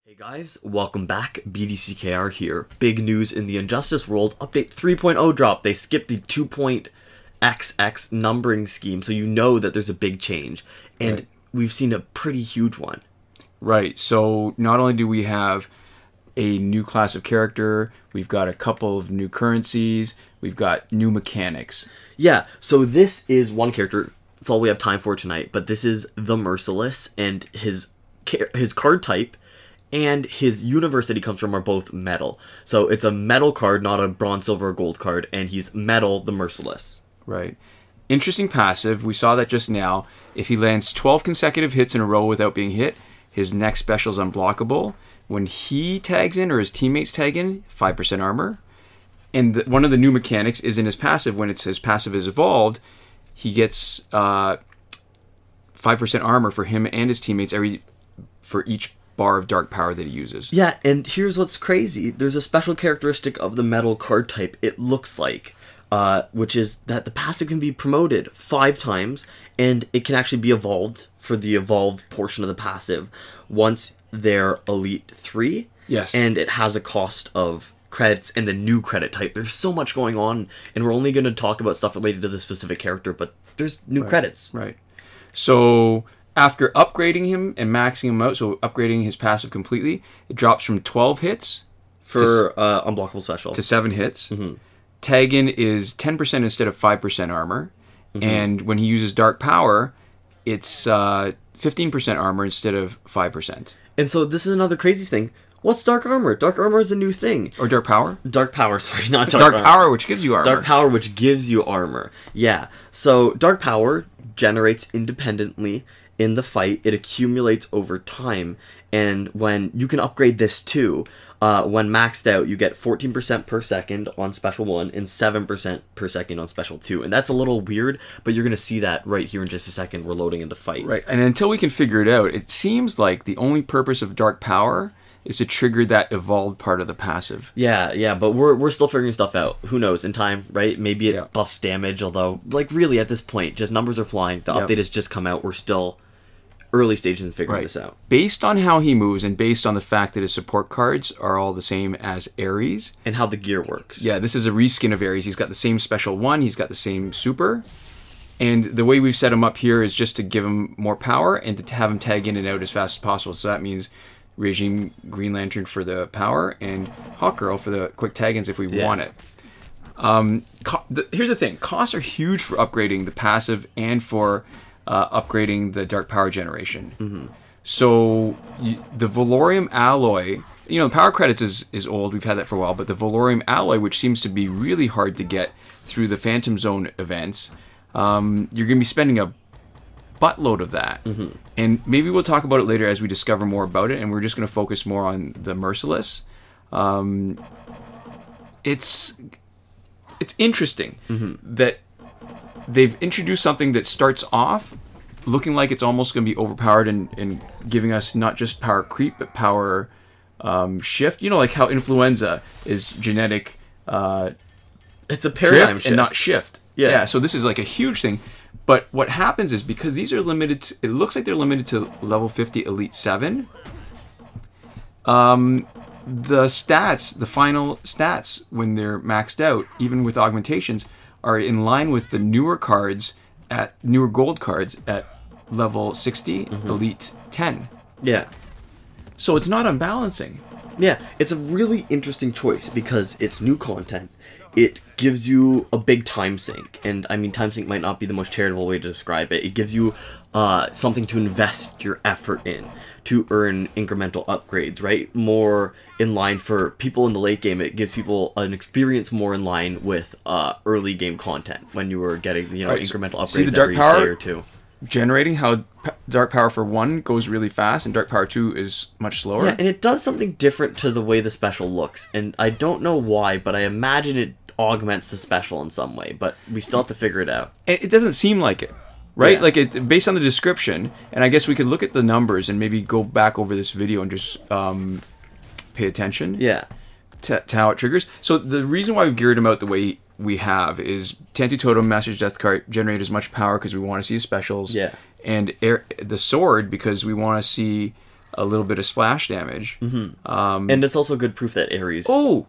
Hey guys, welcome back. BDCKR here. Big news in the Injustice world. Update 3.0 drop. They skipped the 2.xx numbering scheme, so you know that there's a big change. And right. We've seen a pretty huge one. Right, so not only do we have a new class of character, we've got a couple of new currencies, we've got new mechanics. Yeah, so this is one character. That's all we have time for tonight, but this is the Merciless, and his card type and his universe that he comes from are both metal. So it's a metal card, not a bronze, silver, or gold card, and he's metal, the Merciless. Right. Interesting passive. We saw that just now. If he lands 12 consecutive hits in a row without being hit, his next special is unblockable. When he tags in, or his teammates tag in, 5% armor. And one of the new mechanics is in his passive. When his passive is evolved, he gets 5% armor for him and his teammates for each bar of dark power that he uses. Yeah, and here's what's crazy. There's a special characteristic of the metal card type, it looks like, which is that the passive can be promoted 5 times, and it can actually be evolved for the evolved portion of the passive once they're Elite 3. Yes. And it has a cost of credits and the new credit type. There's so much going on, and we're only going to talk about stuff related to the specific character, but there's new credits. Right. So after upgrading him and maxing him out, so upgrading his passive completely, it drops from 12 hits for unblockable special to 7 hits. Mm-hmm. Tag-in is 10% instead of 5% armor. Mm-hmm. And when he uses dark power, it's 15% armor instead of 5%. And so this is another crazy thing. What's dark armor? Dark armor is a new thing. Or dark power? Dark power, sorry, not dark power, which gives you armor. Dark power, which gives you armor. Yeah. So dark power generates independently in the fight. It accumulates over time, and when you can upgrade this too, when maxed out, you get 14% per second on Special 1 and 7% per second on Special 2. And that's a little weird, but you're going to see that right here in just a second. We're loading in the fight. Right, and until we can figure it out, it seems like the only purpose of dark power is to trigger that evolved part of the passive. Yeah, but we're still figuring stuff out. Who knows, in time, right? Maybe it buffs damage, although, like, really, at this point, just numbers are flying. The update has just come out. We're still early stages in figuring this out. Based on how he moves and based on the fact that his support cards are all the same as Ares. And how the gear works. Yeah, this is a reskin of Ares. He's got the same Special 1. He's got the same super. And the way we've set him up here is just to give him more power and to have him tag in and out as fast as possible. So that means Regime Green Lantern for the power and Hawkgirl for the quick tag-ins if we want it. Here's the thing. Costs are huge for upgrading the passive and for upgrading the dark power generation. Mm-hmm. So the Valorium Alloy, you know, the power credits is old. We've had that for a while. But the Valorium Alloy, which seems to be really hard to get through the Phantom Zone events, you're going to be spending a buttload of that. Mm-hmm. And maybe we'll talk about it later as we discover more about it, and we're just going to focus more on the Merciless. It's interesting that they've introduced something that starts off looking like it's almost going to be overpowered and giving us not just power creep, but power shift. You know, like how influenza is genetic it's a paradigm shift and not shift. Yeah, so this is like a huge thing. But what happens is, because these are limited to, it looks like they're limited to level 50 Elite 7, the stats, the final stats, when they're maxed out, even with augmentations, are in line with the newer gold cards at level 60 Elite 10. Yeah. So it's not unbalancing. Yeah, it's a really interesting choice because it's new content. It gives you a big time sink, and I mean, time sink might not be the most charitable way to describe it. It gives you something to invest your effort in, to earn incremental upgrades, right? More in line for people in the late game. It gives people an experience more in line with early game content when you were getting, you know, incremental upgrades. See the dark every power day or two. Generating how dark power for 1 goes really fast and dark power 2 is much slower. Yeah, and it does something different to the way the special looks, and I don't know why, but I imagine it augments the special in some way, but we still have to figure it out. It doesn't seem like it, right? Yeah. Like, based on the description, and I guess we could look at the numbers and maybe go back over this video and just pay attention to how it triggers. So the reason why we've geared him out the way we have is Tantu Totem, Master's Death card, generate as much power because we want to see his specials. Yeah. And the sword, because we want to see a little bit of splash damage. And it's also good proof that Ares... Oh!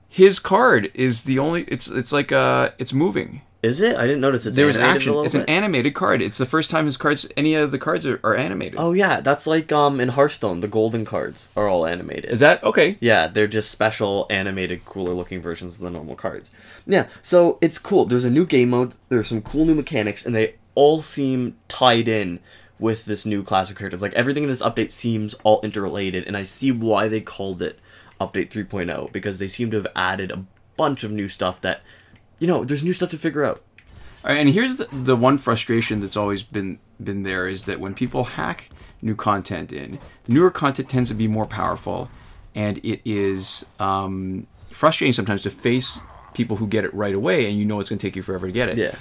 His card is the only... It's like, it's moving. Is it? I didn't notice it's There was animated action. a little It's bit. an animated card. It's the first time his cards, any of the cards are animated. Oh yeah, that's like in Hearthstone, the golden cards are all animated. Is that okay? Yeah, they're just special animated, cooler looking versions of the normal cards. Yeah, so it's cool. There's a new game mode, there's some cool new mechanics, and they all seem tied in with this new class of characters. Like everything in this update seems all interrelated, and I see why they called it Update 3.0, because they seem to have added a bunch of new stuff that, you know, there's new stuff to figure out. All right, and here's the one frustration that's always been there is that when people hack new content in, the newer content tends to be more powerful, and it is frustrating sometimes to face people who get it right away, and you know it's going to take you forever to get it. Yeah.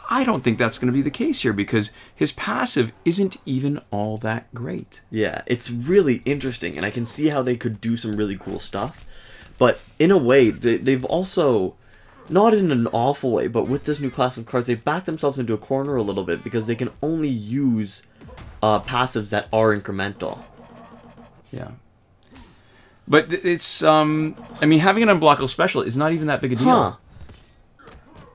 I don't think that's going to be the case here because his passive isn't even all that great. Yeah, it's really interesting, and I can see how they could do some really cool stuff. But in a way, they've also... Not in an awful way, but with this new class of cards, they back themselves into a corner a little bit because they can only use passives that are incremental. Yeah. But it's, I mean, having an unblockable special is not even that big a deal. Huh.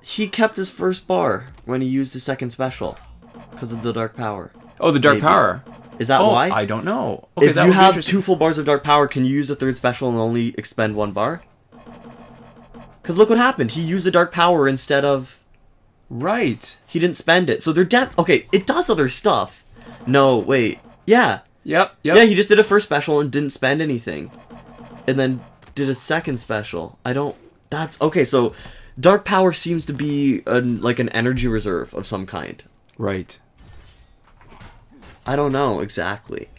He kept his first bar when he used his second special because of the Dark Power. Oh, the Dark Maybe. Power. Is that why? I don't know. Okay, If that you would be have interesting. 2 full bars of Dark Power, can you use the third special and only expend 1 bar? Because look what happened. He used the Dark Power instead of... Right. He didn't spend it. So they're okay, it does other stuff. No, wait. Yeah. Yep. Yeah, he just did a first special and didn't spend anything. And then did a second special. That's... Okay, so Dark Power seems to be like an energy reserve of some kind. Right. I don't know exactly.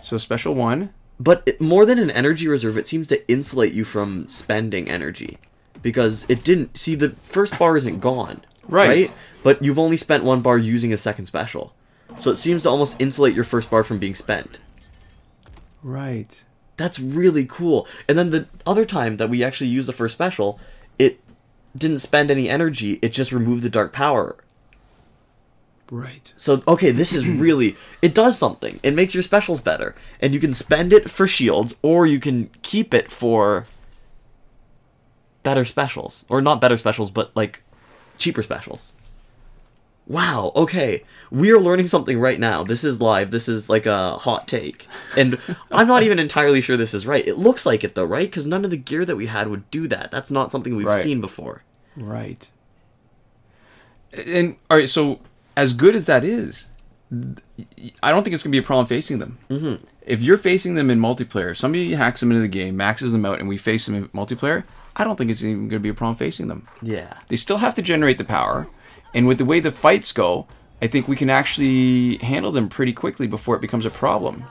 So special 1. But more than an energy reserve, it seems to insulate you from spending energy. Because it didn't... See, the first bar isn't gone. Right. But you've only spent 1 bar using a second special. So it seems to almost insulate your first bar from being spent. Right. That's really cool. And then the other time that we actually used the first special, it didn't spend any energy. It just removed the Dark Power. Right. So, okay, this is really... It does something. It makes your specials better. And you can spend it for shields, or you can keep it for better specials. Or not better specials, but, like, cheaper specials. Wow, okay. We are learning something right now. This is live. This is, like, a hot take. And I'm not even entirely sure this is right. It looks like it, though, right? Because none of the gear that we had would do that. That's not something we've seen before. Right. And, all right, so... As good as that is, I don't think it's going to be a problem facing them. Mm-hmm. If you're facing them in multiplayer, somebody hacks them into the game, maxes them out, and we face them in multiplayer, I don't think it's even going to be a problem facing them. Yeah. They still have to generate the power, and with the way the fights go, I think we can actually handle them pretty quickly before it becomes a problem.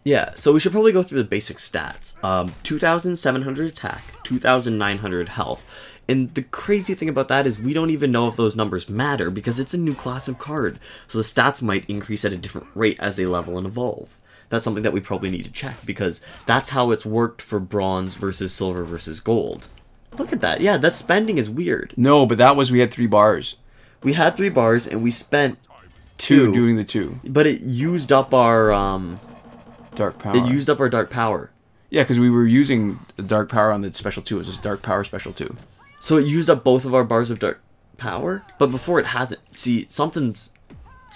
Yeah, so we should probably go through the basic stats. 2,700 attack, 2,900 health. And the crazy thing about that is we don't even know if those numbers matter because it's a new class of card. So the stats might increase at a different rate as they level and evolve. That's something that we probably need to check because that's how it's worked for bronze versus silver versus gold. Look at that. Yeah, that spending is weird. No, but that was we had 3 bars. We had 3 bars and we spent 2 doing the 2. But it used up our Dark Power. It used up our Dark Power. Yeah, because we were using the Dark Power on the special 2. It was just Dark Power special 2. So it used up both of our bars of Dark Power, but before it hasn't. See, something's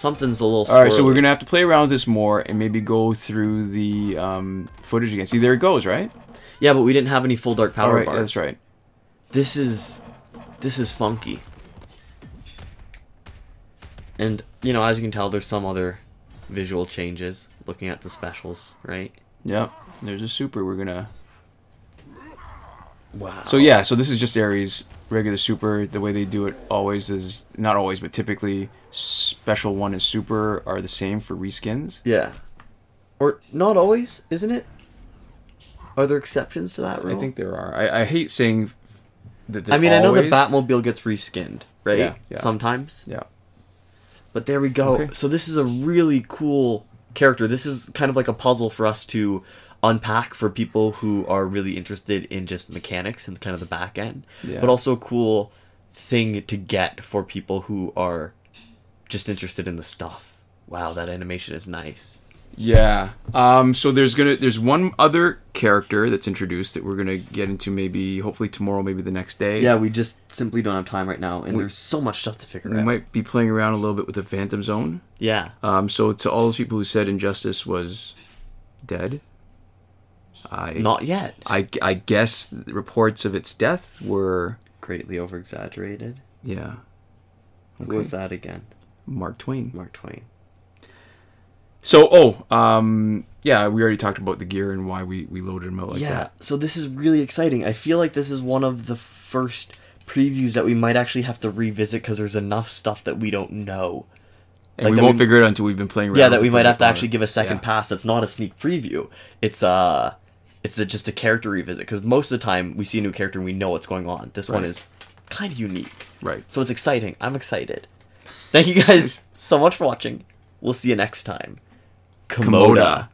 a little swirly. All right, so we're gonna have to play around with this more and maybe go through the footage again. See, there it goes, right? Yeah, but we didn't have any full Dark Power All right, bars. that's right. This is funky. And you know, as you can tell, there's some other visual changes looking at the specials, right? Yep. There's a super. We're gonna. Wow. So yeah, so this is just Ares regular super. The way they do it always is not always, but typically special 1 and super are the same for reskins. Yeah. Or not always, isn't it? Are there exceptions to that rule? I think there are. I hate saying that. I mean, I know the always. Batmobile gets reskinned, right? Yeah. Sometimes. Yeah. But there we go. Okay. So this is a really cool character. This is kind of like a puzzle for us to unpack for people who are really interested in just mechanics and kind of the back end. Yeah. But also a cool thing to get for people who are just interested in the stuff. Wow, that animation is nice. Yeah. So there's one other character that's introduced that we're gonna get into maybe hopefully tomorrow, maybe the next day. Yeah, we just simply don't have time right now, and there's so much stuff to figure out. We might be playing around a little bit with the Phantom Zone. Yeah. So to all those people who said Injustice was dead, Not yet. I guess reports of its death were Greatly over-exaggerated. yeah. Who was that again? Mark Twain. Mark Twain. So, yeah, we already talked about the gear and why we loaded them out like that. Yeah, so this is really exciting. I feel like this is one of the first previews that we might actually have to revisit because there's enough stuff that we don't know. And Like we that won't figure it out until we've been playing around. Yeah, that with we it might for a have to bit actually longer. give a second pass. That's not a sneak preview. It's just a character revisit because most of the time we see a new character and we know what's going on. This one is kind of unique. Right. So it's exciting. I'm excited. Thank you guys so much for watching. We'll see you next time. Komoda.